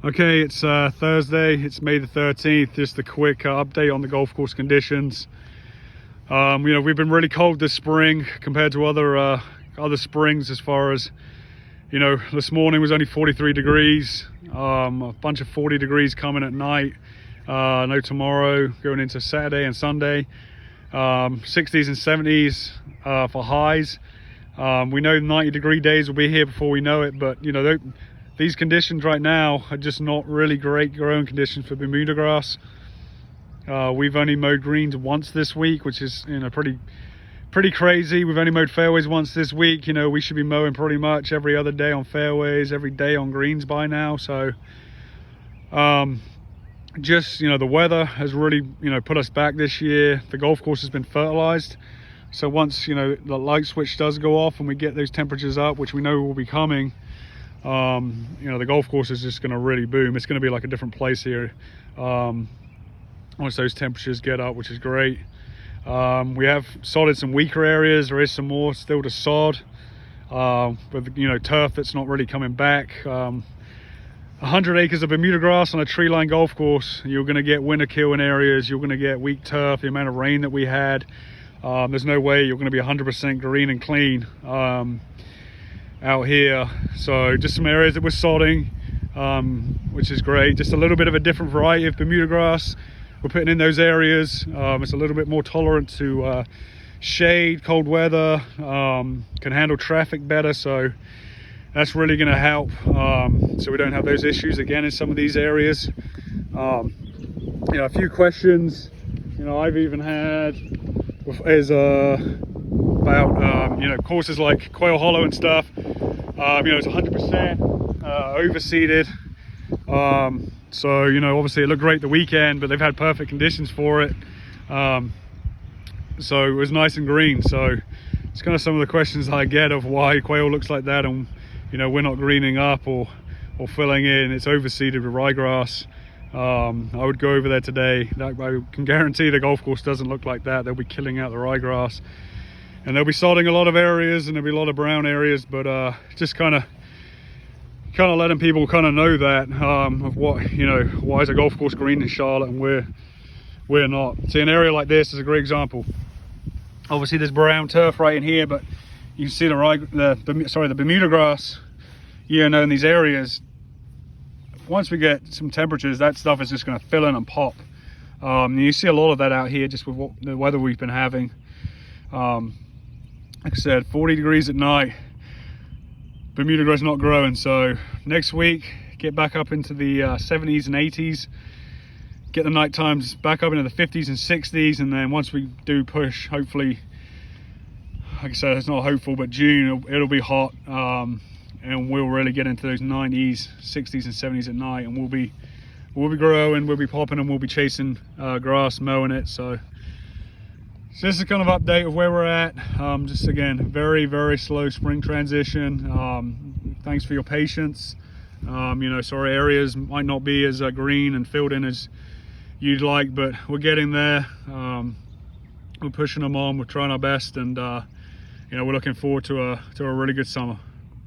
Okay, it's Thursday, it's May the 13th. Just a quick update on the golf course conditions. We've been really cold this spring compared to other springs. As far as, this morning was only 43 degrees, a bunch of 40 degrees coming at night. No tomorrow, going into Saturday and Sunday. 60s and 70s for highs. We know 90-degree days will be here before we know it, but these conditions right now are just not really great growing conditions for Bermuda grass. We've only mowed greens once this week, which is pretty crazy. We've only mowed fairways once this week. We should be mowing pretty much every other day on fairways, every day on greens by now. So the weather has really put us back this year. The golf course has been fertilized, so once the light switch does go off and we get those temperatures up, which we know will be coming, the golf course is just going to really boom. It's going to be like a different place here once those temperatures get up, which is great. We have sodded some weaker areas. There is some more still to sod, with turf that's not really coming back. 100 acres of Bermuda grass on a tree line golf course, you're going to get winter kill in areas. You're going to get weak turf. The amount of rain that we had, there's no way you're going to be 100% green and clean out here. So just some areas that we're sodding, which is great. Just a little bit of a different variety of Bermuda grass we're putting in those areas. It's a little bit more tolerant to shade, cold weather, can handle traffic better, so that's really going to help, so we don't have those issues again in some of these areas. A few questions I've even had is about courses like Quail Hollow and stuff. It's 100% overseeded, so obviously it looked great the weekend, but they've had perfect conditions for it, so it was nice and green. So it's kind of some of the questions I get of why quail looks like that, and we're not greening up or filling in. It's overseeded with ryegrass. I would go over there today. I can guarantee the golf course doesn't look like that. They'll be killing out the ryegrass, and they'll be sodding a lot of areas, and there'll be a lot of brown areas, but just kind of letting people know that, of what, why is a golf course green in Charlotte and we're not. See, an area like this is a great example. Obviously there's brown turf right in here, but you can see the Bermuda grass, in these areas. Once we get some temperatures, that stuff is just going to fill in and pop. And you see a lot of that out here just with the weather we've been having. Like I said, 40 degrees at night. Bermuda grass not growing, so next week get back up into the 70s and 80s, get the night times back up into the 50s and 60s, and then once we do push, hopefully, like I said, it's not hopeful, but June it'll be hot, and we'll really get into those 90s, 60s and 70s at night, and we'll be growing, we'll be popping, and we'll be chasing grass, mowing it. So this is kind of update of where we're at. Just again, very, very slow spring transition. Thanks for your patience. Sorry areas might not be as green and filled in as you'd like, but we're getting there. We're pushing them on, we're trying our best, and we're looking forward to a really good summer.